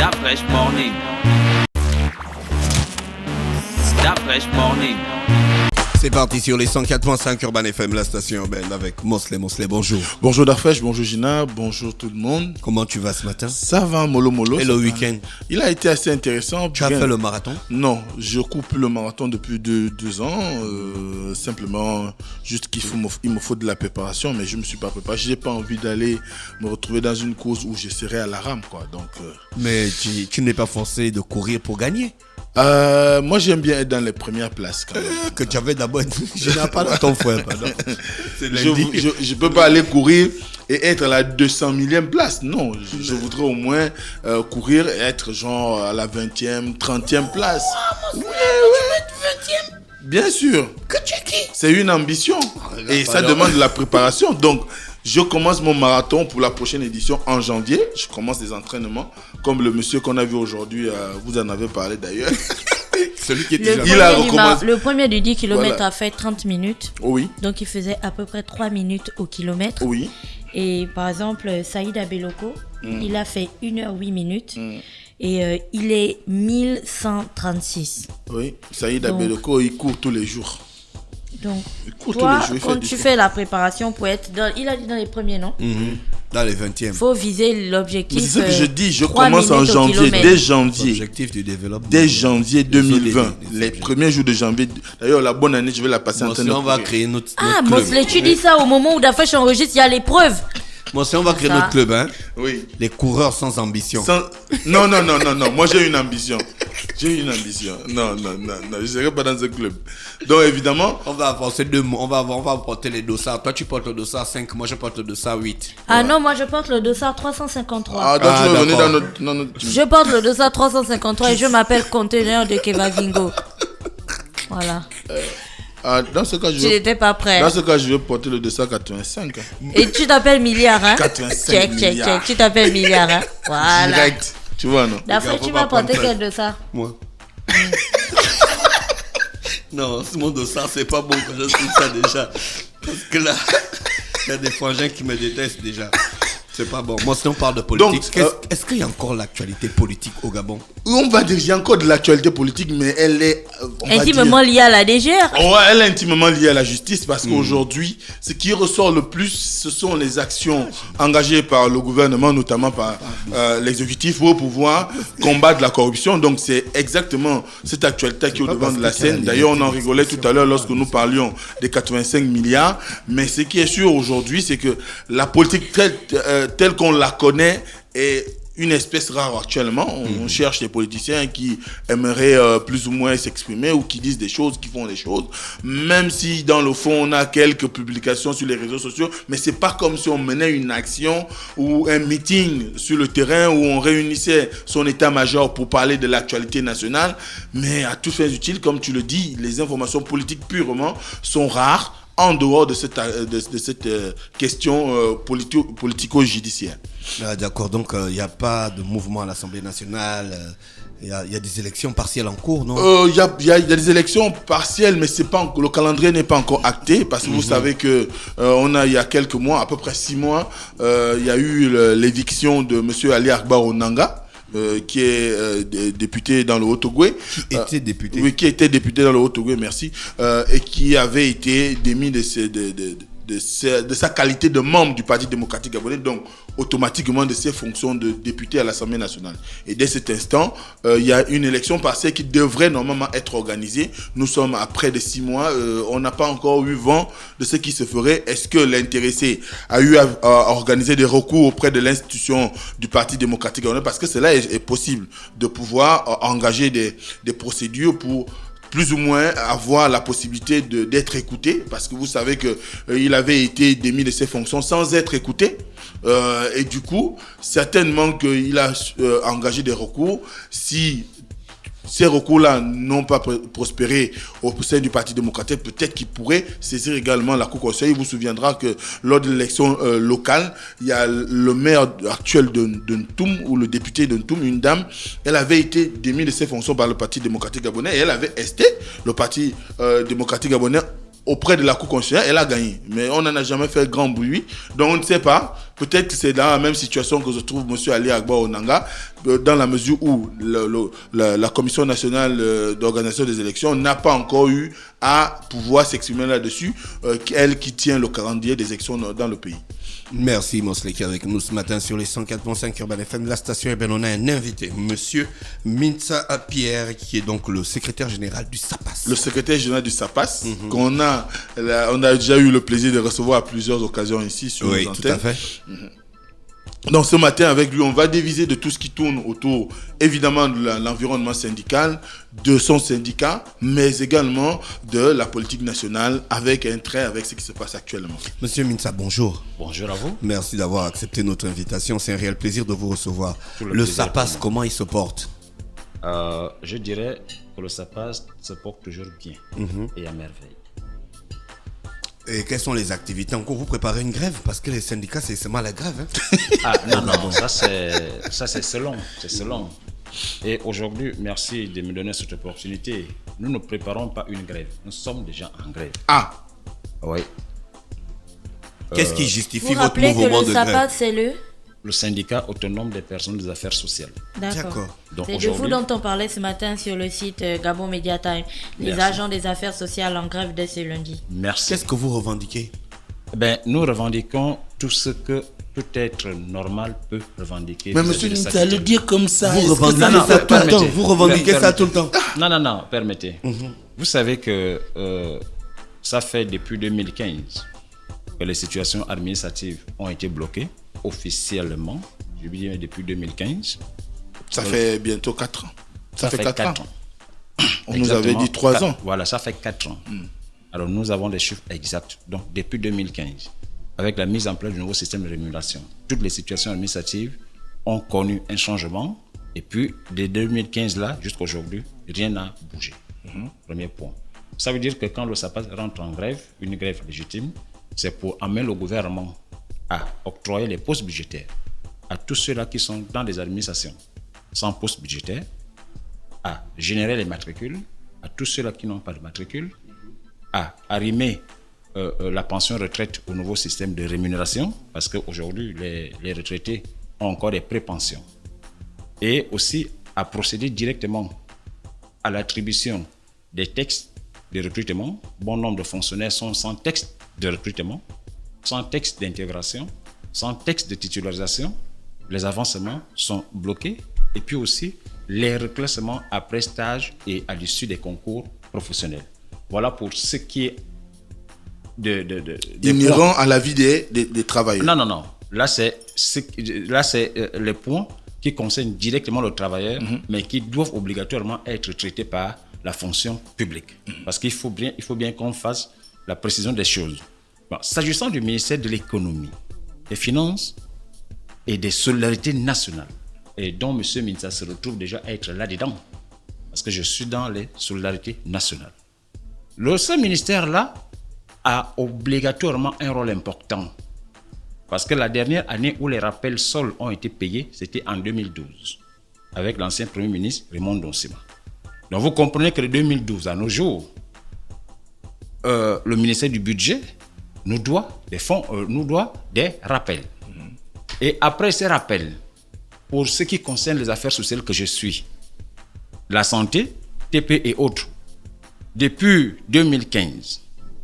That fresh morning. That fresh morning. C'est parti sur les 104.5 Urban FM, la station urbaine avec Mosley. Mosley, bonjour. Bonjour Darfresh, bonjour Gina, bonjour tout le monde. Comment tu vas ce matin? Ça va, mollo. Et le week-end? Il a été assez intéressant. Tu as fait le marathon? Non, je coupe le marathon depuis deux ans. Simplement, juste il me faut de la préparation, mais je ne me suis pas préparé. Je n'ai pas envie d'aller me retrouver dans une course où je serai à la rame, quoi. Donc, Mais tu n'es pas forcé de courir pour gagner? Moi, j'aime bien être dans les premières places. Quand même. Que tu avais d'abord. Je n'ai pas dans ton frère, pardon. Je ne peux pas aller courir et être à la 200 millième place. Non, je voudrais au moins courir et être genre à la 20e, 30e place. Tu veux être 20e? Bien sûr. Que tu es qui? C'est une ambition. Et ça demande de la préparation. Donc, je commence mon marathon pour la prochaine édition en janvier. Je commence les entraînements. Comme le monsieur qu'on a vu aujourd'hui, vous en avez parlé d'ailleurs. Celui qui était le premier du 10 km voilà. A fait 30 minutes. Oui. Donc il faisait à peu près 3 minutes au kilomètre. Oui. Et par exemple, Saïd Abeloko, il a fait 1h08 minutes. Et il est 1136. Oui, Saïd Abeloko, il court tous les jours. Donc, toi, quand tu fais la préparation pour être il a dit dans les premiers, non? Dans les 20e. Il faut viser l'objectif. C'est ce que je dis, je commence en janvier, dès janvier. L'objectif du développement. Dès janvier 2020. Les premiers jours de janvier. D'ailleurs, la bonne année, je vais la passer en train de on va créer notre club. Mosley, tu dis ça au moment où Darfresh enregistre, il y a l'épreuve. Bon, si on va créer notre club, hein? Oui. Les coureurs sans ambition. Non. Moi, j'ai une ambition. Non. Je ne serai pas dans ce club. Donc, évidemment. On va avancer 2 mois. On va porter les dossards. Toi, tu portes le dossard 5. Moi, je porte le dossard 8. Ah non, moi, je porte le dossard 353. Ah, donc tu veux venir dans notre... Je porte le dossard 353 et je m'appelle conteneur de Kevavingo. Voilà. Dans ce cas, tu n'étais pas prêt. Dans ce cas, je vais porter le 285. Et tu t'appelles milliard, hein? 85 milliards. Tu t'appelles milliard, hein? Voilà. Direct. Tu vois, non? D'après, tu vas porter quel dossard? Moi. Non, mon dossard, c'est pas bon quand je trouve ça déjà. Parce que là, il y a des frangins qui me détestent déjà. C'est pas bon. Moi, si on parle de politique, donc, est-ce qu'il y a encore l'actualité politique au Gabon? On va dire qu'il y a encore de l'actualité politique, mais elle est intimement liée à la DGR. Ouais, elle est intimement liée à la justice parce qu'aujourd'hui, ce qui ressort le plus, ce sont les actions engagées par le gouvernement, notamment par l'exécutif, pour pouvoir combattre la corruption. Donc, c'est exactement cette actualité qui est au devant de la scène. D'ailleurs, on en rigolait tout à l'heure lorsque nous parlions des 85 milliards. Mais ce qui est sûr aujourd'hui, c'est que la politique telle qu'on la connaît est une espèce rare actuellement. On cherche des politiciens qui aimeraient plus ou moins s'exprimer ou qui disent des choses, qui font des choses. Même si dans le fond, on a quelques publications sur les réseaux sociaux, mais c'est pas comme si on menait une action ou un meeting sur le terrain où on réunissait son état-major pour parler de l'actualité nationale. Mais à toutes fins utiles, comme tu le dis, les informations politiques purement sont rares en dehors de cette question politico-judiciaire. Ah, d'accord, donc il n'y a pas de mouvement à l'Assemblée nationale. Il y a des élections partielles en cours, non? Il y a des élections partielles, mais le calendrier n'est pas encore acté parce que vous savez que il y a quelques mois, à peu près 6 mois, il y a eu l'éviction de M. Ali Akbar Onanga. Qui est député dans le Haut-Ogooué. Qui était député? Oui, qui était député dans le Haut-Ogooué, merci. Et qui avait été démis de sa qualité de membre du Parti démocratique gabonais, donc automatiquement de ses fonctions de député à l'Assemblée nationale. Et dès cet instant, il y a une élection partielle qui devrait normalement être organisée. Nous sommes à près de 6 mois. On n'a pas encore eu vent de ce qui se ferait. Est-ce que l'intéressé a eu à organiser des recours auprès de l'institution du Parti démocratique gabonais? Parce que cela est possible de pouvoir engager des procédures pour plus ou moins avoir la possibilité d'être écouté, parce que vous savez qu'il avait été démis de ses fonctions sans être écouté. Et du coup, certainement qu'il a engagé des recours. Si ces recours-là n'ont pas prospéré au sein du Parti démocratique, peut-être qu'il pourrait saisir également la Cour conseil. Il vous souviendra que lors de l'élection locale, il y a le maire actuel de Ntoum, ou le député de Ntoum, une dame, elle avait été démise de ses fonctions par le Parti démocratique gabonais et elle avait esté le Parti démocratique gabonais auprès de la Cour constitutionnelle. Elle a gagné. Mais on n'en a jamais fait grand bruit. Donc on ne sait pas peut-être que c'est dans la même situation que se trouve M. Ali Agba Onanga, dans la mesure où la Commission nationale d'organisation des élections n'a pas encore eu à pouvoir s'exprimer là-dessus, elle qui tient le calendrier des élections dans le pays. Merci Mosley qui est avec nous ce matin sur les 104.5 Urban FM, la station. Et bien on a un invité, Monsieur Mintsa Pierre, qui est donc le secrétaire général du SAPAS. Le secrétaire général du SAPAS, on a déjà eu le plaisir de recevoir à plusieurs occasions ici sur les antennes. Oui, tout à fait. Donc ce matin avec lui, on va diviser de tout ce qui tourne autour, évidemment, de l'environnement syndical, de son syndicat, mais également de la politique nationale, avec un trait avec ce qui se passe actuellement. Monsieur Mintsa, bonjour. Bonjour à vous. Merci d'avoir accepté notre invitation. C'est un réel plaisir de vous recevoir. Le SAPAS, comment il se porte? Je dirais que le SAPAS se porte toujours bien et à merveille. Et quelles sont les activités? En cours, vous préparez une grève? Parce que les syndicats, c'est mal la grève. Hein? Ah non, ça c'est selon. Et aujourd'hui, merci de me donner cette opportunité. Nous ne préparons pas une grève. Nous sommes déjà en grève. Ah, oui. Qu'est-ce qui justifie Vous votre rappelez que mouvement le de SAPAS, grève? c'est Le syndicat autonome des personnes des affaires sociales. D'accord. Donc C'est de vous aujourd'hui, dont on parlait ce matin sur le site Gabon Media Time. Les Merci. agents des affaires sociales en grève dès ce lundi. merci. Qu'est-ce que vous revendiquez? Nous revendiquons tout ce que tout être normal peut revendiquer. mais vis-à-vis monsieur de sa Nita, le tutelle. dire comme ça. Vous revendiquez Non, ça tout le temps. permettez. Vous revendiquez ça tout le temps. Non, permettez. Vous savez que ça fait depuis 2015 que les situations administratives ont été bloquées officiellement. Je veux dire depuis 2015. Ça fait bientôt 4 ans. Ça fait 4 ans. On nous Exactement. avait dit 3 ans. Voilà, ça fait 4 ans. Alors nous avons des chiffres exacts. Donc depuis 2015, avec la mise en place du nouveau système de rémunération, toutes les situations administratives ont connu un changement. Et puis de 2015 là jusqu'à aujourd'hui, rien n'a bougé. Premier point. Ça veut dire que quand le SAPAS rentre en grève, une grève légitime, c'est pour amener le gouvernement à octroyer les postes budgétaires à tous ceux-là qui sont dans les administrations sans poste budgétaire, à générer les matricules à tous ceux-là qui n'ont pas de matricule, à arrimer la pension retraite au nouveau système de rémunération, parce qu'aujourd'hui, les retraités ont encore des pré-pensions, et aussi à procéder directement à l'attribution des textes de recrutement. Bon nombre de fonctionnaires sont sans texte de recrutement, sans texte d'intégration, sans texte de titularisation. Les avancements sont bloqués, et puis aussi les reclassements après stage et à l'issue des concours professionnels. Voilà pour ce qui est des Inhérent à la vie des travailleurs. Non. Là, c'est les points qui concernent directement le travailleur, mais qui doivent obligatoirement être traités par la fonction publique. Parce qu'il faut bien qu'on fasse la précision des choses. Bon, s'agissant du ministère de l'économie, des finances et des solidarités nationales, et dont M. Mintsa se retrouve déjà à être là-dedans, parce que je suis dans les solidarités nationales. Ce ministère-là a obligatoirement un rôle important. Parce que la dernière année où les rappels sols ont été payés, c'était en 2012, avec l'ancien Premier ministre Raymond Donsima. Donc vous comprenez que de 2012 à nos jours, le ministère du Budget nous doit des fonds, nous doit des rappels. Et après ces rappels, pour ce qui concerne les affaires sociales que je suis, la santé, TP et autres, depuis 2015,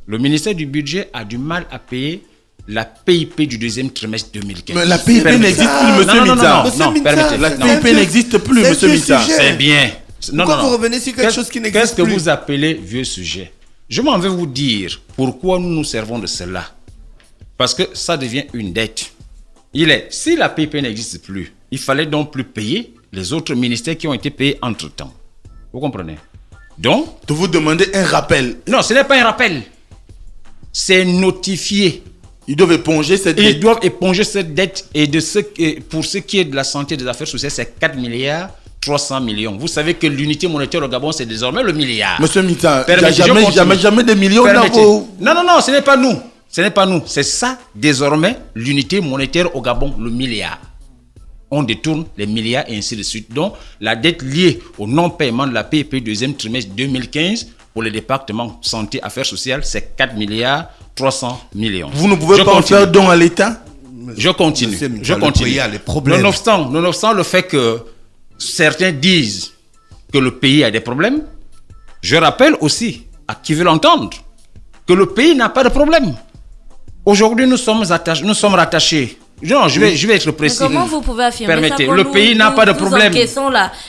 le ministère du Budget a du mal à payer la PIP du deuxième trimestre 2015. Mais la PIP n'existe plus, monsieur Mintsa. Non, permettez. La PIP n'existe plus, monsieur Mintsa. C'est bien. Pourquoi vous revenez sur quelque chose qui n'existe Qu'est-ce que plus? vous appelez vieux sujet? Je m'en vais vous dire pourquoi nous nous servons de cela. Parce que ça devient une dette. Si la PIP n'existe plus, il fallait donc plus payer les autres ministères qui ont été payés entre-temps. Vous comprenez? Donc, De vous demander un rappel. non, ce n'est pas un rappel. C'est notifié. Ils doivent éponger cette Ils dette. doivent éponger cette dette. Et pour ce qui est de la santé et des affaires sociales, c'est 4 milliards 300 millions. Vous savez que l'unité monétaire au Gabon, c'est désormais le milliard. Monsieur Mintsa, il n'y a Permettez, je continue. jamais des millions dans Permettez. vos... Non, ce n'est pas nous. Ce n'est pas nous. C'est ça, désormais, l'unité monétaire au Gabon, le milliard. On détourne les milliards et ainsi de suite. Donc, la dette liée au non-paiement de la PIP deuxième trimestre 2015 pour les départements santé, affaires sociales, c'est 4 milliards 300 millions. Vous ne pouvez Je pas en continue. faire don à l'État? Je continue. Le pays a les problèmes. Nonobstant le fait que certains disent que le pays a des problèmes, je rappelle aussi à qui veut l'entendre que le pays n'a pas de problème. Aujourd'hui, nous sommes rattachés. Non, je vais être précis. Mais comment vous pouvez affirmer Permettez, ça le pays n'a pas de problème.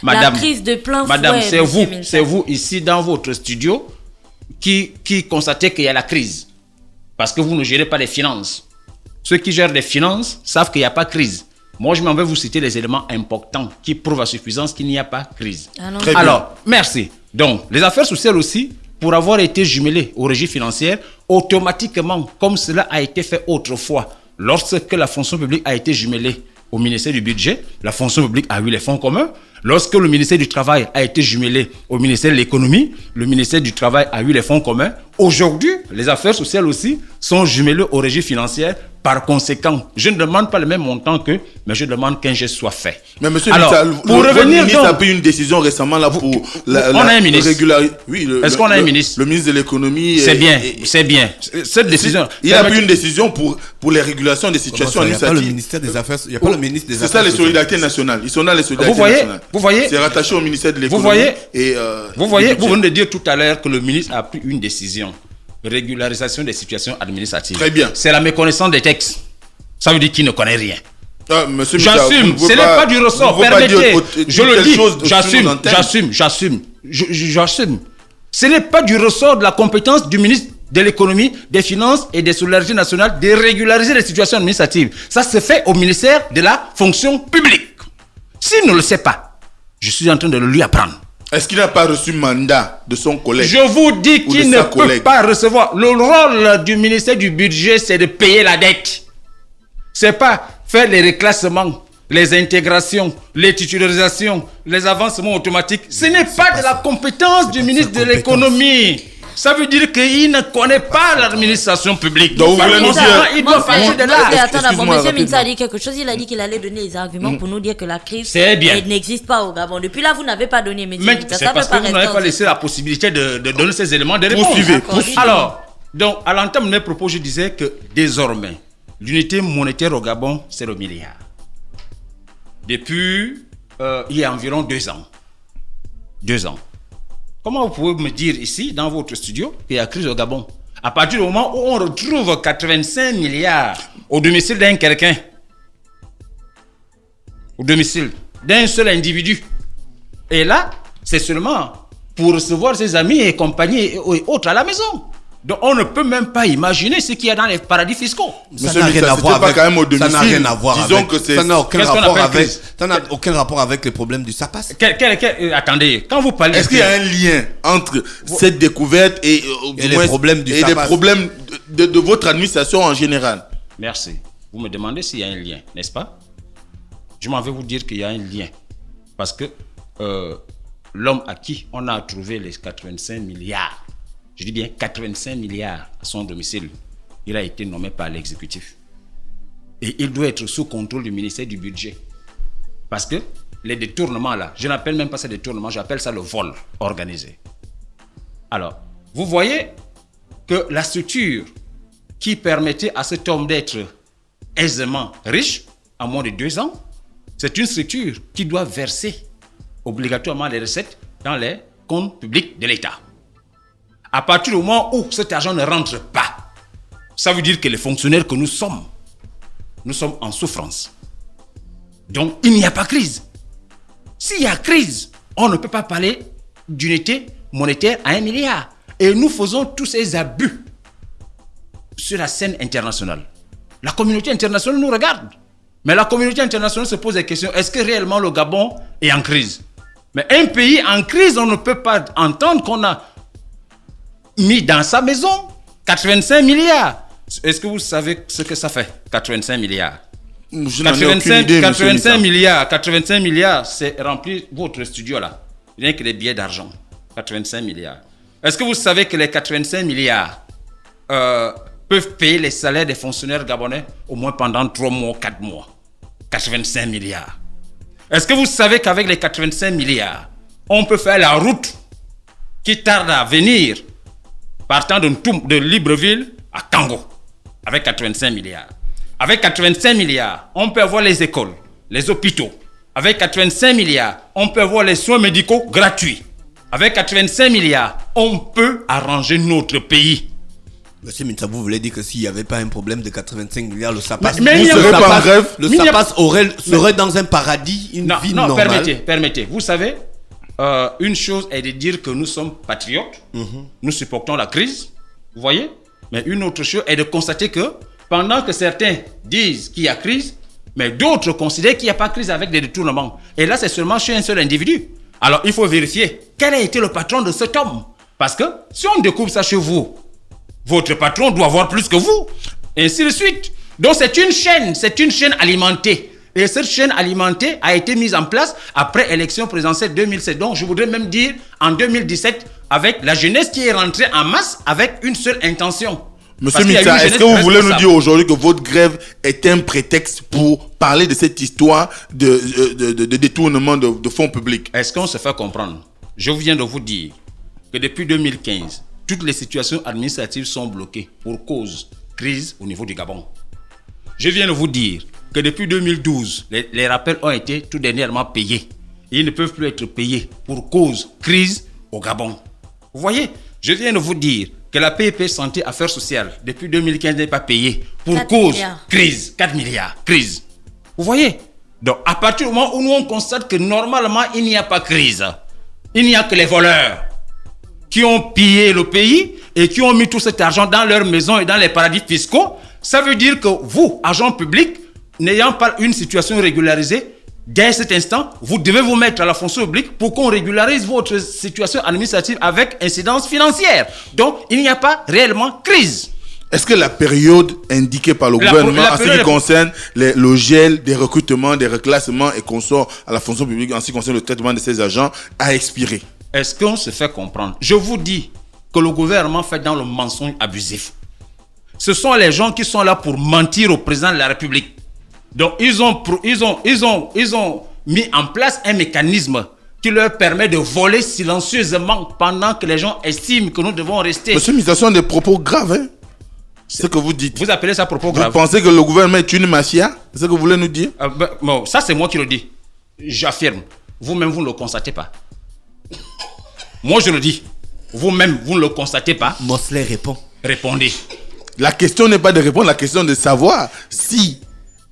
La crise de plein fouet. Madame, c'est vous ici dans votre studio qui constatez qu'il y a la crise. Parce que vous ne gérez pas les finances. Ceux qui gèrent les finances savent qu'il n'y a pas de crise. Moi, je m'en vais vous citer les éléments importants qui prouvent à suffisance qu'il n'y a pas de crise. Alors, merci. Donc, les affaires sociales aussi, pour avoir été jumelées aux régies financières, automatiquement, comme cela a été fait autrefois, lorsque la fonction publique a été jumelée au ministère du Budget, la fonction publique a eu les fonds communs. Lorsque le ministère du Travail a été jumelé au ministère de l'Économie, le ministère du Travail a eu les fonds communs. Aujourd'hui, les affaires sociales aussi sont jumelées aux régies financières. Par conséquent, je ne demande pas le même montant qu'eux, mais je demande qu'un geste soit fait. Mais monsieur alors, pour revenir, le ministre a pris une décision récemment là pour on a un ministre. Oui, est-ce qu'on a un ministre? Le ministre de l'économie. C'est bien. Cette décision. Il a pris une décision pour les régulations des situations administratives. Il n'y a pas le ministère des Affaires. Il n'y a pas le ministre des Affaires. C'est ça les solidarités nationales. Ils sont là les solidarités nationales. Vous voyez. C'est rattaché au ministère de l'économie. Vous voyez. Vous venez de dire tout à l'heure que le ministre a pris une décision. Régularisation des situations administratives. Très bien. C'est la méconnaissance des textes. Ça veut dire qu'il ne connaît rien. J'assume, ce n'est pas du ressort. Permettez, je le dis, j'assume. Ce n'est pas du ressort de la compétence du ministre de l'économie, des finances et des solidarités nationales de régulariser les situations administratives. Ça se fait au ministère de la fonction publique. S'il ne le sait pas, je suis en train de le lui apprendre. Est-ce qu'il n'a pas reçu mandat de son collègue? Je vous dis qu'il ne peut pas recevoir. Le rôle du ministère du Budget, c'est de payer la dette. C'est pas faire les reclassements, les intégrations, les titularisations, les avancements automatiques. Ce n'est pas de la compétence du ministre de l'économie. Ça veut dire qu'il ne connaît pas l'administration publique. Donc, vous voulez nous dire... Il doit partir de là. Attends, monsieur Minsa a dit quelque chose. Il a dit qu'il allait donner les arguments pour nous dire que la crise n'existe pas au Gabon. Depuis là, vous n'avez pas donné, mais c'est parce que vous n'avez pas laissé la possibilité de donner ces éléments de réponse. Alors, donc, à l'entame de mes propos, je disais que désormais, l'unité monétaire au Gabon, c'est le milliard. Depuis, il y a environ 2 ans. 2 ans. Comment vous pouvez me dire ici, dans votre studio, qu'il y a crise au Gabon? À partir du moment où on retrouve 85 milliards au domicile d'un quelqu'un, au domicile d'un seul individu. Et là, c'est seulement pour recevoir ses amis et compagnie et autres à la maison. Donc on ne peut même pas imaginer ce qu'il y a dans les paradis fiscaux. Ça n'a rien à voir avec. Ça n'a rien à voir avec. Ça n'a aucun rapport avec les problèmes du SAPAS. Attendez, quand vous parlez. Est-ce qu'il y a un lien entre cette découverte et les problèmes du SAPAS? Et les problèmes de votre administration en général? Merci. Vous me demandez s'il y a un lien, n'est-ce pas? Je m'en vais vous dire qu'il y a un lien. Parce que l'homme à qui on a trouvé les 85 milliards, je dis bien 85 milliards à son domicile, il a été nommé par l'exécutif. Et il doit être sous contrôle du ministère du Budget. Parce que les détournements là, je n'appelle même pas ça détournement, j'appelle ça le vol organisé. Alors, vous voyez que la structure qui permettait à cet homme d'être aisément riche, en moins de 2 ans, c'est une structure qui doit verser obligatoirement les recettes dans les comptes publics de l'État. À partir du moment où cet argent ne rentre pas, ça veut dire que les fonctionnaires que nous sommes en souffrance. Donc, il n'y a pas crise. S'il y a crise, on ne peut pas parler d'unité monétaire à 1 milliard. Et nous faisons tous ces abus sur la scène internationale. La communauté internationale nous regarde. Mais la communauté internationale se pose des questions. Est-ce que réellement le Gabon est en crise? Mais un pays en crise, on ne peut pas entendre qu'on a mis dans sa maison 85 milliards. Est-ce que vous savez ce que ça fait, 85 milliards? 85 milliards, c'est remplir votre studio là. Rien que des billets d'argent. 85 milliards. Est-ce que vous savez que les 85 milliards peuvent payer les salaires des fonctionnaires gabonais au moins pendant 3 mois, 4 mois? 85 milliards. Est-ce que vous savez qu'avec les 85 milliards, on peut faire la route qui tarde à venir partant de Libreville à Kango avec 85 milliards? Avec 85 milliards, on peut avoir les écoles, les hôpitaux. Avec 85 milliards, on peut avoir les soins médicaux gratuits. Avec 85 milliards, on peut arranger notre pays. Monsieur Minsa, vous voulez dire que s'il n'y avait pas un problème de 85 milliards, le SAPAS, Mais il n'y a pas SAPAS, en grève. le SAPAS serait dans un paradis, une vie non, normale. permettez. Vous savez, une chose est de dire que nous sommes patriotes, nous supportons la crise, vous voyez. Mais une autre chose est de constater que pendant que certains disent qu'il y a crise, mais d'autres considèrent qu'il n'y a pas de crise avec des détournements. Et là, c'est seulement chez un seul individu. Alors, il faut vérifier quel a été le patron de cet homme. Parce que si on découvre ça chez vous, votre patron doit avoir plus que vous. Et ainsi de suite. Donc, c'est une chaîne alimentée. Et cette chaîne alimentée a été mise en place après l'élection présidentielle 2007. Donc, je voudrais même dire en 2017, avec la jeunesse qui est rentrée en masse avec une seule intention. Monsieur Mitsa, est-ce que vous voulez nous dire aujourd'hui que votre grève est un prétexte pour parler de cette histoire de détournement de fonds publics? Est-ce qu'on se fait comprendre? Je viens de vous dire que depuis 2015, toutes les situations administratives sont bloquées pour cause crise au niveau du Gabon. Je viens de vous dire que depuis 2012, les rappels ont été tout dernièrement payés. Ils ne peuvent plus être payés pour cause crise au Gabon. Vous voyez, je viens de vous dire que la PEP Santé Affaires Sociales, depuis 2015, n'est pas payée pour cause crise. 4 milliards, crise. Vous voyez? Donc, à partir du moment où nous on constate que normalement, il n'y a pas crise, il n'y a que les voleurs qui ont pillé le pays et qui ont mis tout cet argent dans leurs maisons et dans les paradis fiscaux, ça veut dire que vous, agents publics, n'ayant pas une situation régularisée, dès cet instant, vous devez vous mettre à la fonction publique pour qu'on régularise votre situation administrative avec incidence financière. Donc, il n'y a pas réellement crise. Est-ce que la période indiquée par le gouvernement en ce qui concerne le gel des recrutements, des reclassements et consorts à la fonction publique en ce qui concerne le traitement de ces agents a expiré? Est-ce qu'on se fait comprendre? Je vous dis que le gouvernement fait dans le mensonge abusif. Ce sont les gens qui sont là pour mentir au président de la République. Donc, ils ont mis en place un mécanisme qui leur permet de voler silencieusement pendant que les gens estiment que nous devons rester. Monsieur Mitsa, ce sont des propos graves, hein? C'est ce que vous dites. Vous appelez ça propos grave? Vous pensez que le gouvernement est une mafia? C'est ce que vous voulez nous dire? Bon, ça, c'est moi qui le dis. J'affirme. Vous-même, vous ne le constatez pas. Moi, je le dis. Vous-même, vous ne le constatez pas. Mosley répond. Répondez. La question n'est pas de répondre, la question est de savoir si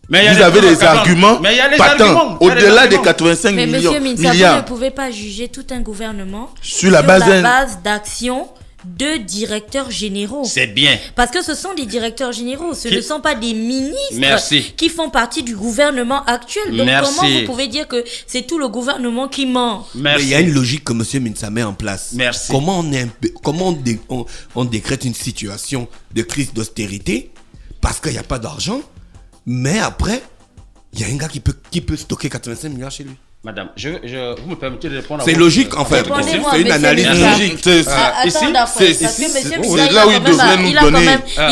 vous avez des arguments patents au-delà des 85 mais millions. Monsieur Minsa, vous ne pouvez pas juger tout un gouvernement sur la base d'actions de directeurs généraux. C'est bien. Parce que ce sont des directeurs généraux, ce ne sont pas des ministres qui font partie du gouvernement actuel. Donc comment vous pouvez dire que c'est tout le gouvernement qui ment? Mais il y a une logique que M. Minsa met en place. Merci. Comment on décrète une situation de crise d'austérité parce qu'il n'y a pas d'argent, mais après, il y a un gars qui peut stocker 85 milliards chez lui. Madame, vous me permettez de répondre à c'est logique en fait. C'est une analyse logique.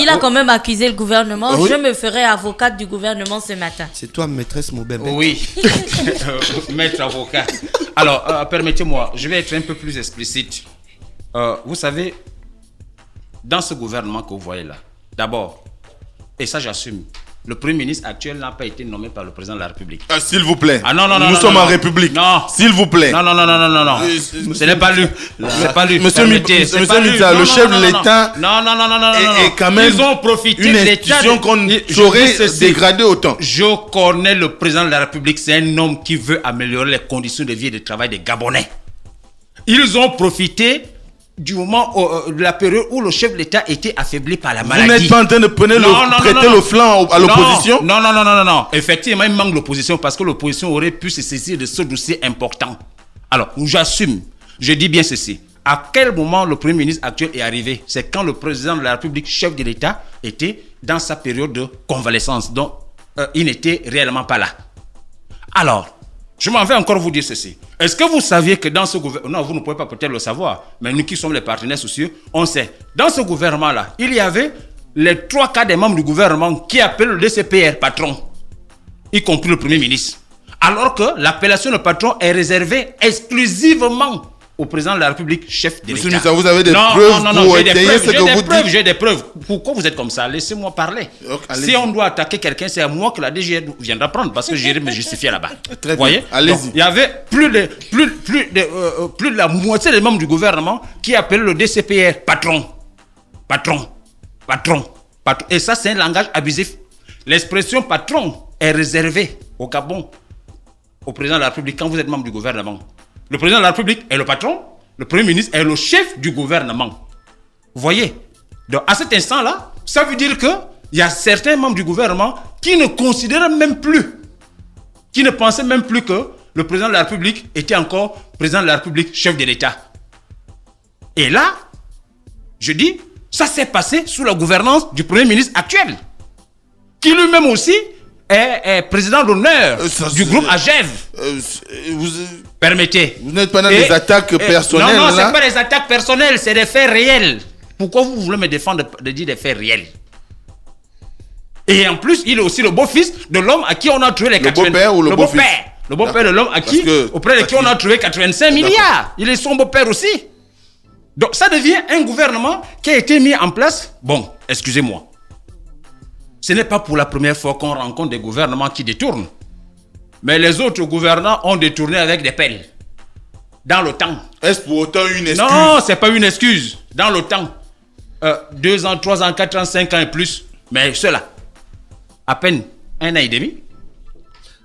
Il a quand même accusé le gouvernement. Oui. Je me ferai avocate du gouvernement ce matin. C'est toi, maîtresse Moubébé. Oui, maître avocat. Alors, permettez-moi, je vais être un peu plus explicite. Vous savez, dans ce gouvernement que vous voyez là, d'abord, et ça j'assume, le Premier ministre actuel n'a pas été nommé par le président de la République. S'il vous plaît. Non. Nous sommes en République. Non. S'il vous plaît. Non. Ce n'est pas lui. C'est pas lui. Monsieur Mitsa, le chef de l'État est quand même ils ont profité une institution qu'on saurait dégrader autant. Je connais le président de la République. C'est un homme qui veut améliorer les conditions de vie et de travail des Gabonais. Ils ont profité du moment de la période où le chef de l'État était affaibli par la maladie. Vous n'êtes pas en train de prêter le flanc à l'opposition? Non. Effectivement, il manque l'opposition parce que l'opposition aurait pu se saisir de ce dossier important. Alors, j'assume, je dis bien ceci. À quel moment le Premier ministre actuel est arrivé? C'est quand le président de la République, chef de l'État, était dans sa période de convalescence. Donc, il n'était réellement pas là. Alors, je m'en vais encore vous dire ceci. Est-ce que vous saviez que dans ce gouvernement... Non, vous ne pouvez pas peut-être le savoir, mais nous qui sommes les partenaires sociaux, on sait. Dans ce gouvernement-là, il y avait les 3/4 des membres du gouvernement qui appellent le DCPR patron, y compris le Premier ministre. Alors que l'appellation de patron est réservée exclusivement au président de la République, chef de Monsieur l'État. Missa, vous avez des preuves pour étayer ce que vous dites? J'ai des preuves. Pourquoi vous êtes comme ça? Laissez-moi parler. Allez-y. Si on doit attaquer quelqu'un, c'est à moi que la DG viendra prendre parce que j'irai me justifier là-bas. Très bien. Voyez? Allez-y. Donc, il y avait plus de la moitié des membres du gouvernement qui appelaient le DCPR patron. Patron. Patron. Patron. Et ça, c'est un langage abusif. L'expression patron est réservée au Gabon, au président de la République, quand vous êtes membre du gouvernement. Le président de la République est le patron, le Premier ministre est le chef du gouvernement. Vous voyez? Donc, à cet instant-là, ça veut dire qu'il y a certains membres du gouvernement qui ne considéraient même plus, qui ne pensaient même plus que le président de la République était encore président de la République, chef de l'État. Et là, je dis, ça s'est passé sous la gouvernance du Premier ministre actuel, qui lui-même aussi est président d'honneur du groupe AGEV. Permettez. Vous n'êtes pas dans des attaques personnelles. Non, ce là. n'est pas des attaques personnelles, c'est des faits réels. Pourquoi vous voulez me défendre de dire des faits réels? Et en plus, il est aussi le beau-fils de l'homme à qui on a trouvé les 80... beau-père ou le beau-fils? Le beau-père de l'homme auprès de qui on a trouvé 85 milliards. Il est son beau-père aussi. Donc ça devient un gouvernement qui a été mis en place. Bon, excusez-moi. Ce n'est pas pour la première fois qu'on rencontre des gouvernements qui détournent. Mais les autres gouvernants ont détourné avec des pelles. Dans le temps. Est-ce pour autant une excuse? Non, ce n'est pas une excuse. Dans le temps. 2 ans, 3 ans, 4 ans, 5 ans et plus. Mais cela, à peine 1 an et demi.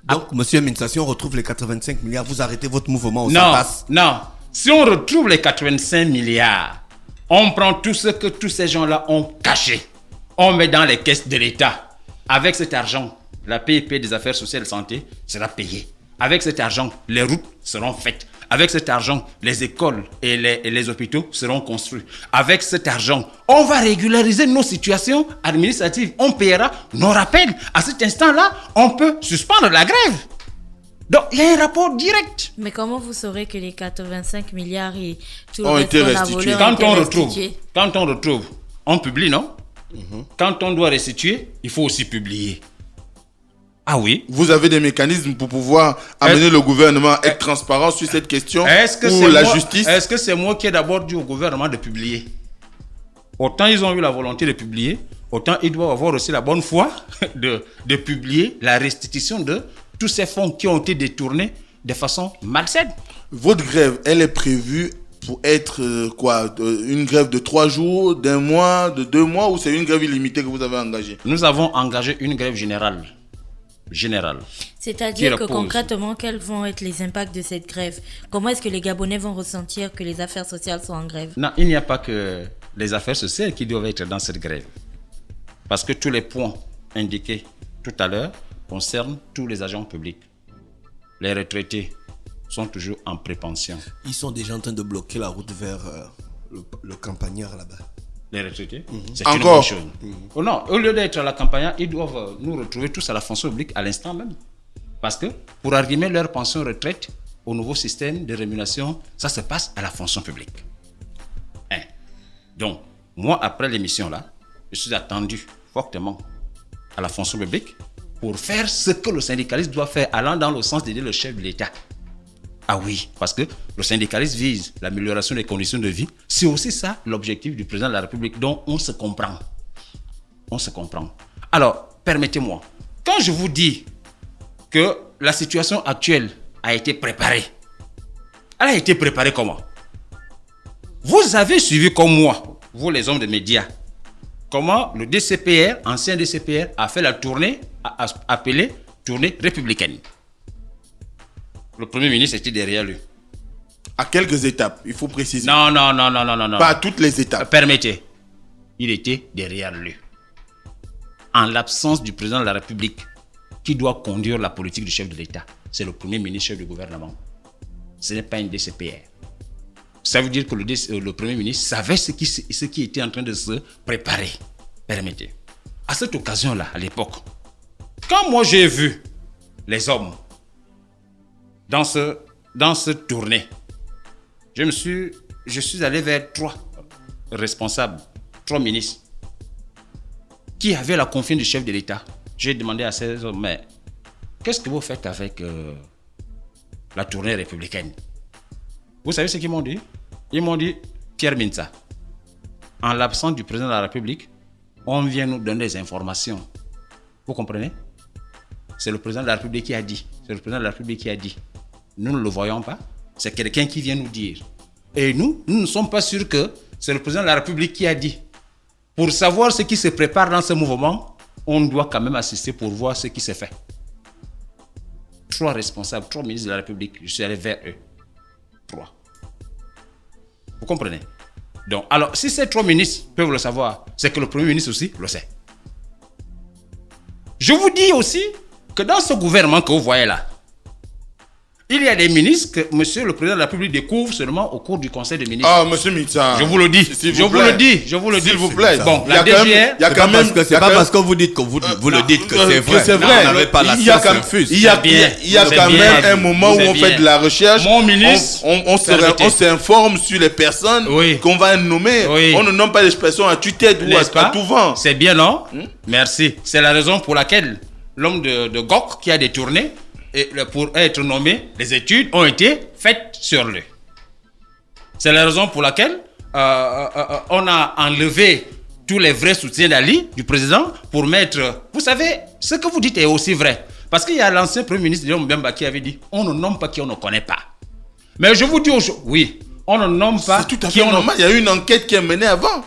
Donc, monsieur Mintsa, si on retrouve les 85 milliards, vous arrêtez votre mouvement ou ça Non, passe? non. Si on retrouve les 85 milliards, on prend tout ce que tous ces gens-là ont caché. On met dans les caisses de l'État. Avec cet argent, la PIP des affaires sociales et santé sera payée. Avec cet argent, les routes seront faites. Avec cet argent, les écoles et les hôpitaux seront construits. Avec cet argent, on va régulariser nos situations administratives. On paiera nos rappels. À cet instant-là, on peut suspendre la grève. Donc, il y a un rapport direct. Mais comment vous saurez que les 85 milliards et tout Ont le été reste qu'on a restitués. volé ont été Quand on restitués? retrouve, on publie, non? Quand on doit restituer, il faut aussi publier. Ah oui. Vous avez des mécanismes pour pouvoir amener le gouvernement à être transparent sur cette question ou la justice? Est-ce que c'est moi qui ai d'abord dit au gouvernement de publier? Autant ils ont eu la volonté de publier, autant ils doivent avoir aussi la bonne foi de publier la restitution de tous ces fonds qui ont été détournés de façon malsaine. Votre grève, elle est prévue pour être une grève de 3 jours, d'1 mois, de 2 mois, ou c'est une grève illimitée que vous avez engagée? Nous avons engagé une grève générale. C'est-à-dire que repose. concrètement, quels vont être les impacts de cette grève? Comment est-ce que les Gabonais vont ressentir que les affaires sociales sont en grève? Non, il n'y a pas que les affaires sociales qui doivent être dans cette grève. Parce que tous les points indiqués tout à l'heure concernent tous les agents publics. Les retraités sont toujours en prépension. Ils sont déjà en train de bloquer la route vers le campagnard là-bas. Les retraités, c'est Encore. une bonne chose. Oh non, au lieu d'être à la campagne, ils doivent nous retrouver tous à la fonction publique à l'instant même. Parce que pour arrimer leur pension retraite au nouveau système de rémunération, ça se passe à la fonction publique. Hein. Donc, moi, après l'émission là, je suis attendu fortement à la fonction publique pour faire ce que le syndicaliste doit faire, allant dans le sens d'aider le chef de l'État. Ah oui, parce que le syndicaliste vise l'amélioration des conditions de vie. C'est aussi ça l'objectif du président de la République, dont on se comprend. On se comprend. Alors, permettez-moi, quand je vous dis que la situation actuelle a été préparée, elle a été préparée comment? Vous avez suivi comme moi, vous les hommes de médias, comment le DCPR, ancien DCPR, a fait la tournée, appelée tournée républicaine. Le Premier ministre était derrière lui. À quelques étapes, il faut préciser. Non. Pas à toutes les étapes. Permettez. Il était derrière lui. En l'absence du président de la République, qui doit conduire la politique du chef de l'État, c'est le Premier ministre, chef du gouvernement. Ce n'est pas une DCPR. Ça veut dire que le Premier ministre savait ce qui était en train de se préparer. Permettez. À cette occasion-là, à l'époque, quand moi j'ai vu les hommes dans cette tournée, je suis allé vers 3 responsables, 3 ministres qui avaient la confiance du chef de l'État. J'ai demandé à ces hommes, mais qu'est-ce que vous faites avec la tournée républicaine? Vous savez ce qu'ils m'ont dit? Ils m'ont dit, Pierre Mintsa, en l'absence du président de la République, on vient nous donner des informations. Vous comprenez? C'est le président de la République qui a dit. C'est le président de la République qui a dit. Nous ne le voyons pas. C'est quelqu'un qui vient nous dire. Et nous ne sommes pas sûrs que c'est le président de la République qui a dit. Pour savoir ce qui se prépare dans ce mouvement, on doit quand même assister pour voir ce qui s'est fait. 3 responsables, 3 ministres de la République, je suis allé vers eux. 3. Vous comprenez? Donc, alors, si ces 3 ministres peuvent le savoir, c'est que le Premier ministre aussi le sait. Je vous dis aussi que dans ce gouvernement que vous voyez là, il y a des ministres que monsieur le président de la République découvre seulement au cours du conseil des ministres. Ah, monsieur Mitsa. Je vous le dis. Je vous le dis. S'il vous plaît. Bon, la DGR. C'est pas parce que vous dites que vous le dites que c'est vrai. C'est vrai. Non, pas la il y a quand même un moment où on fait de la recherche. Mon ministre. On s'informe sur les personnes qu'on va nommer. Oui. On ne nomme pas les personnes à tue-tête ou à tout vent. C'est bien, non? Merci. C'est la raison pour laquelle l'homme de Gok qui a détourné, et pour être nommé, les études ont été faites sur lui. C'est la raison pour laquelle on a enlevé tous les vrais soutiens d'Ali, du président, pour mettre... Vous savez, ce que vous dites est aussi vrai. Parce qu'il y a l'ancien premier ministre Léon Mbemba qui avait dit « On ne nomme pas qui on ne connaît pas ». Mais je vous dis aujourd'hui, oui, on ne nomme pas qui on ne... C'est tout à fait normal, il y a eu une enquête qui est menée avant.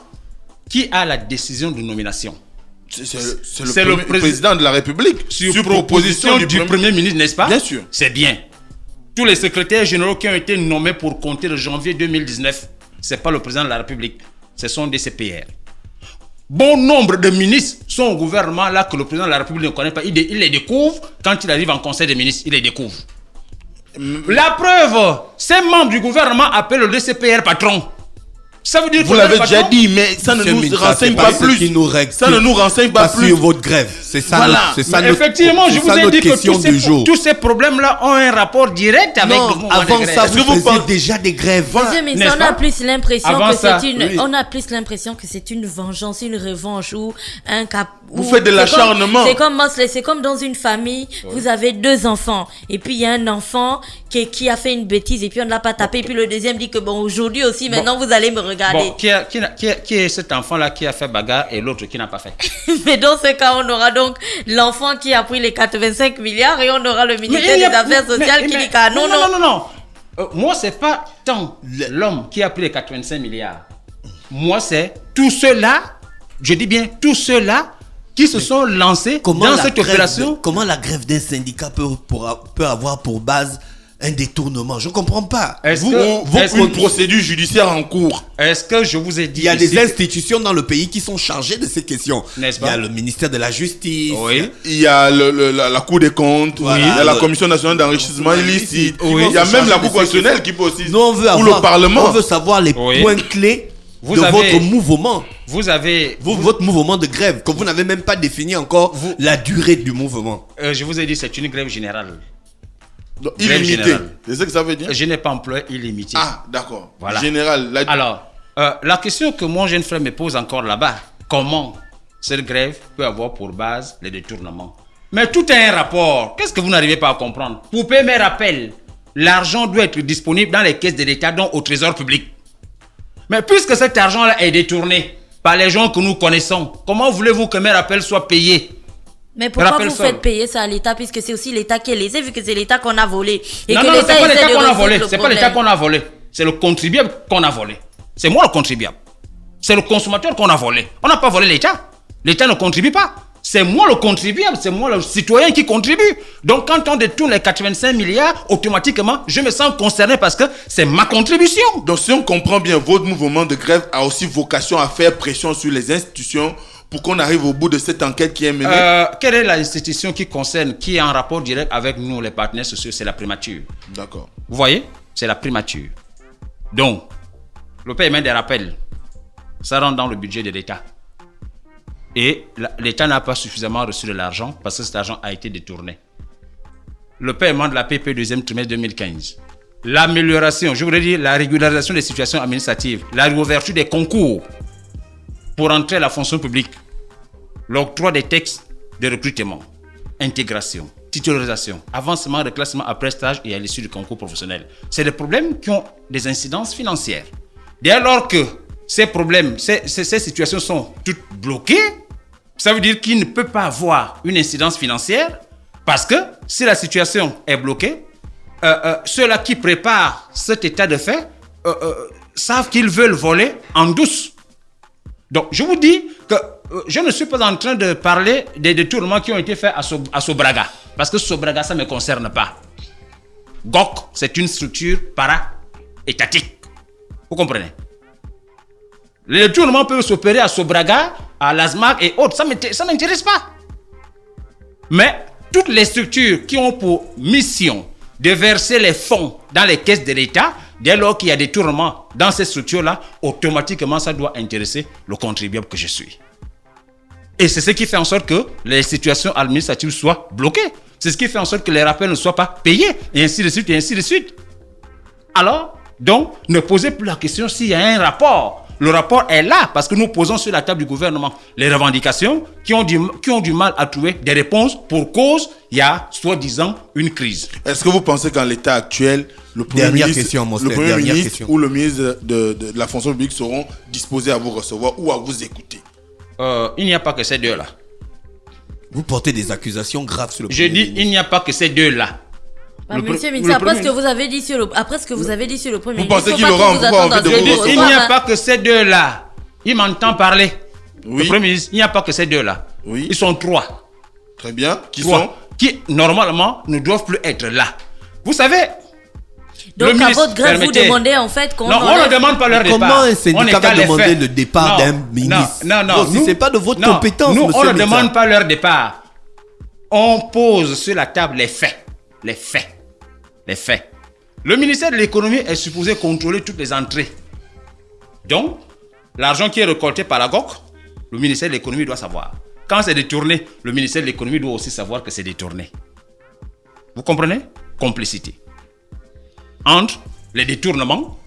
Qui a la décision de nomination? C'est le président de la République sur proposition du Premier ministre, n'est-ce pas? Bien sûr. C'est bien. Tous les secrétaires généraux qui ont été nommés pour compter le janvier 2019, ce n'est pas le président de la République, ce sont des CPR. Bon nombre de ministres sont au gouvernement là que le président de la République ne connaît pas. Il les découvre quand il arrive en conseil des ministres, il les découvre. La preuve, ces membres du gouvernement appellent le DCPR patron. Ça veut dire que vous l'avez déjà dit, mais ça ne nous renseigne pas plus. Ça ne nous renseigne pas plus sur votre grève. C'est ça. Voilà. C'est ça. Effectivement, je vous ai dit que tous ces problèmes-là ont un rapport direct avec le mouvement de grève. Avant ça, vous faisiez déjà des grèves. Mais on a plus l'impression que c'est une. On a plus l'impression que c'est une vengeance, une revanche ou un cap. Vous faites de l'acharnement. C'est comme dans une famille. Vous avez 2 enfants et puis il y a un enfant qui a fait une bêtise et puis on ne l'a pas tapé et puis le deuxième dit que bon aujourd'hui aussi maintenant vous allez me regarder. Bon, qui est cet enfant-là qui a fait bagarre et l'autre qui n'a pas fait? Mais dans ce cas, on aura donc l'enfant qui a pris les 85 milliards et on aura le ministère des Affaires sociales qui dit que non. Moi, c'est pas tant l'homme qui a pris les 85 milliards. Moi, c'est tous ceux-là, je dis bien tous ceux-là qui se sont lancés dans cette opération. Comment la grève d'un syndicat peut avoir pour base un détournement? Je ne comprends pas. Une procédure judiciaire en cours. Est-ce que je vous ai dit... Il y a des institutions dans le pays qui sont chargées de ces questions. N'est-ce pas? Il y a le ministère de la Justice. Oui. Il y a la Cour des comptes. Voilà. Il y a la Commission nationale d'enrichissement illicite. Oui. Il y a même la Cour constitutionnelle qui peut aussi... Nous, on veut le Parlement. On veut savoir les points clés de votre mouvement. Votre mouvement de grève, que vous n'avez même pas défini encore la durée du mouvement. Je vous ai dit, c'est une grève générale. Donc, illimité. C'est ce que ça veut dire? Je n'ai pas employé illimité. Ah, d'accord. Voilà. Général. Alors, la question que mon jeune frère me pose encore là-bas, comment cette grève peut avoir pour base les détournements? Mais tout est un rapport. Qu'est-ce que vous n'arrivez pas à comprendre? Pour payer mes rappels, l'argent doit être disponible dans les caisses de l'État, donc au trésor public. Mais puisque cet argent-là est détourné par les gens que nous connaissons, comment voulez-vous que mes rappels soient payés? Mais pourquoi vous faites payer ça à l'État puisque c'est aussi l'État qui est lésé vu que c'est l'État qu'on a volé et non, que c'est pas l'État qu'on a volé. C'est pas l'État qu'on a volé. C'est le contribuable qu'on a volé. C'est moi le contribuable. C'est le consommateur qu'on a volé. On n'a pas volé l'État. L'État ne contribue pas. C'est moi le contribuable, c'est moi le citoyen qui contribue. Donc quand on détourne les 85 milliards, automatiquement, je me sens concerné parce que c'est ma contribution. Donc si on comprend bien, votre mouvement de grève a aussi vocation à faire pression sur les institutions pour qu'on arrive au bout de cette enquête qui est menée. Quelle est l'institution qui est en rapport direct avec nous, les partenaires sociaux? C'est la primature. D'accord. Vous voyez? C'est la primature. Donc, le paiement des rappels, ça rentre dans le budget de l'État. Et l'État n'a pas suffisamment reçu de l'argent parce que cet argent a été détourné. Le paiement de la PP deuxième trimestre 2015. L'amélioration, je voudrais dire la régularisation des situations administratives, la réouverture des concours pour entrer à la fonction publique, l'octroi des textes de recrutement, intégration, titularisation, avancement, reclassement après stage et à l'issue du concours professionnel. C'est des problèmes qui ont des incidences financières. Dès lors que ces problèmes, ces situations sont toutes bloquées, ça veut dire qu'il ne peut pas avoir une incidence financière parce que si la situation est bloquée, ceux-là qui préparent cet état de fait savent qu'ils veulent voler en douce. Donc, je vous dis que je ne suis pas en train de parler des détournements qui ont été faits à Sobraga. Parce que Sobraga, ça ne me concerne pas. GOC, c'est une structure para-étatique. Vous comprenez? Les détournements peuvent s'opérer à Sobraga, à l'ASMAC et autres. Ça ne m'intéresse pas. Mais toutes les structures qui ont pour mission de verser les fonds dans les caisses de l'État, dès lors qu'il y a des détournements dans ces structures-là, automatiquement, ça doit intéresser le contribuable que je suis. Et c'est ce qui fait en sorte que les situations administratives soient bloquées. C'est ce qui fait en sorte que les rappels ne soient pas payés, et ainsi de suite, et ainsi de suite. Alors, donc, ne posez plus la question s'il y a un rapport. Le rapport est là parce que nous posons sur la table du gouvernement les revendications qui ont du mal à trouver des réponses pour cause il y a soi-disant une crise. Est-ce que vous pensez qu'en l'état actuel, le Premier ministre ou le ministre de la fonction publique seront disposés à vous recevoir ou à vous écouter? Il n'y a pas que ces deux-là. Vous portez des accusations graves sur le Je dis il n'y a pas que ces deux-là. Monsieur Mintsa, après ce que vous avez dit sur le Premier ministre, vous pensez qu'il aura encore envie de vous recevoir? Il n'y a pas que ces deux-là. Il m'entend parler. Oui. Le Premier ministre, il n'y a pas que ces deux-là. Oui. Ils sont trois. Très bien. Qui, normalement, ne doivent plus être là. Vous savez... Donc, à votre grève, vous demandez en fait qu'on... Non, on ne demande pas leur départ. Comment un syndicat va demander le départ d'un ministre? Non. Si ce n'est pas de votre compétence, nous, monsieur on ne Mintsa. demande pas leur départ. On pose sur la table les faits. Les faits. Le ministère de l'économie est supposé contrôler toutes les entrées. Donc, l'argent qui est récolté par la GOC, le ministère de l'économie doit savoir. Quand c'est détourné, le ministère de l'économie doit aussi savoir que c'est détourné. Vous comprenez? Complicité entre les détournements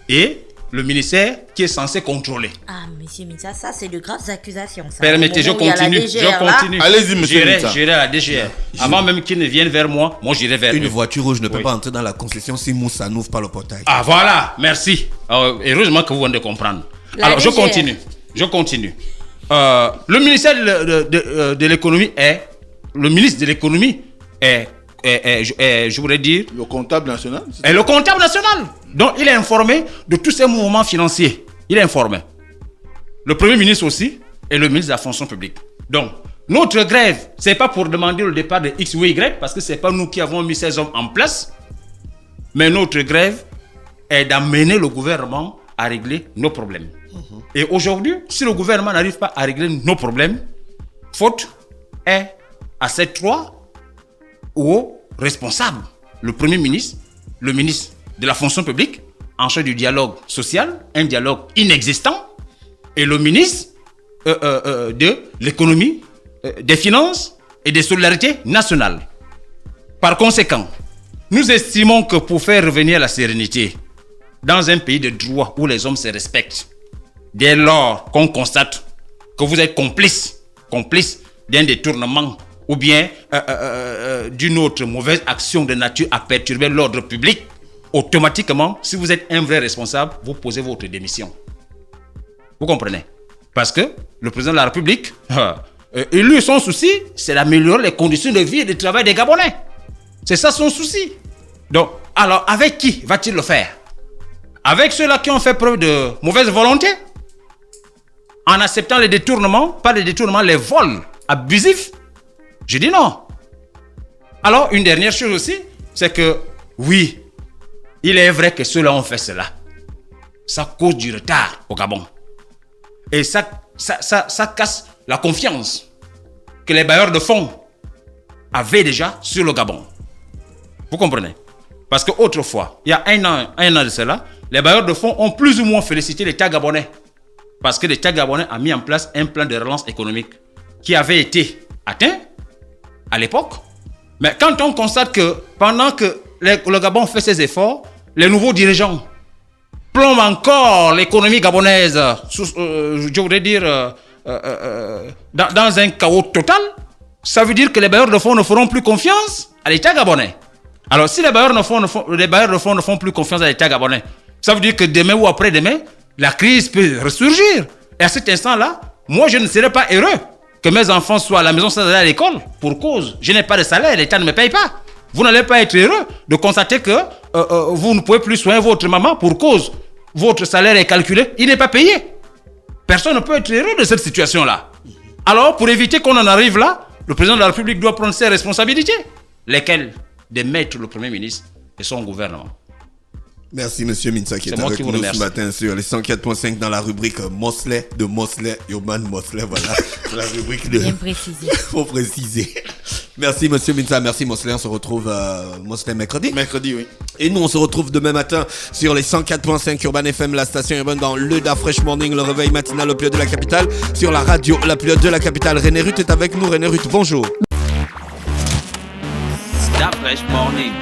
et le ministère qui est censé contrôler. Ah, monsieur Mintsa, ça c'est de graves accusations. Ça. Permettez, je continue. Allez-y, monsieur Mintsa. J'irai à la DGR. Avant même qu'ils ne viennent vers moi, j'irai vers eux. Une voiture rouge ne peut pas entrer dans la concession si Moussa n'ouvre pas le portail. Ah voilà, merci. Heureusement que vous venez de comprendre. Alors, je continue. Le ministère de l'économie est... Le ministre de l'économie est je voudrais dire... Le comptable national? Et le comptable national. Donc, il est informé de tous ces mouvements financiers. Il est informé. Le Premier ministre aussi et le ministre de la fonction publique. Donc, notre grève, ce n'est pas pour demander le départ de X ou Y, parce que ce n'est pas nous qui avons mis ces hommes en place. Mais notre grève est d'amener le gouvernement à régler nos problèmes. Et aujourd'hui, si le gouvernement n'arrive pas à régler nos problèmes, faute est à ces trois aux responsables, le Premier ministre, le ministre de la fonction publique, en charge du dialogue social, un dialogue inexistant, et le ministre de l'économie, des finances et des solidarités nationales. Par conséquent, nous estimons que pour faire revenir la sérénité dans un pays de droit où les hommes se respectent, dès lors qu'on constate que vous êtes complice d'un détournement ou bien d'une autre mauvaise action de nature à perturber l'ordre public, automatiquement, si vous êtes un vrai responsable, vous posez votre démission. Vous comprenez? Parce que le président de la République, lui, son souci, c'est d'améliorer les conditions de vie et de travail des Gabonais. C'est ça son souci. Donc, alors, avec qui va-t-il le faire? Avec ceux-là qui ont fait preuve de mauvaise volonté? En acceptant les détournements, pas les détournements, les vols abusifs? Je dis non. Alors, une dernière chose aussi, c'est que, oui, il est vrai que ceux-là ont fait cela. Ça cause du retard au Gabon. Et ça casse la confiance que les bailleurs de fonds avaient déjà sur le Gabon. Vous comprenez? Parce qu'autrefois, il y a un an de cela, les bailleurs de fonds ont plus ou moins félicité l'État gabonais. Parce que l'État gabonais a mis en place un plan de relance économique qui avait été atteint à l'époque. Mais quand on constate que pendant que le Gabon fait ses efforts, les nouveaux dirigeants plombent encore l'économie gabonaise, je voudrais dire, dans un chaos total, ça veut dire que les bailleurs de fonds ne feront plus confiance à l'État gabonais. Alors, si les bailleurs de fonds ne font plus confiance à l'État gabonais, ça veut dire que demain ou après-demain, la crise peut ressurgir. Et à cet instant-là, moi, je ne serai pas heureux que mes enfants soient à la maison sans aller à l'école pour cause. Je n'ai pas de salaire, l'État ne me paye pas. Vous n'allez pas être heureux de constater que vous ne pouvez plus soigner votre maman pour cause. Votre salaire est calculé, il n'est pas payé. Personne ne peut être heureux de cette situation-là. Alors, pour éviter qu'on en arrive là, le président de la République doit prendre ses responsabilités. Lesquelles? De mettre le Premier ministre et son gouvernement. Merci, monsieur Mintsa, qui est avec nous ce matin sur les 104.5 dans la rubrique Mosley de Mosley, Yoman Mosley, voilà. La rubrique de. Bien précisé. Faut préciser. Merci, monsieur Mintsa. Merci, Mosley. On se retrouve Mosley mercredi. Mercredi, oui. Et nous, on se retrouve demain matin sur les 104.5 Urban FM, la station urbaine dans le Da Fresh Morning, le réveil matinal au plus haut de la capitale, sur la radio la plus haute de la capitale. René Ruth est avec nous. René Ruth, bonjour. Da Fresh Morning.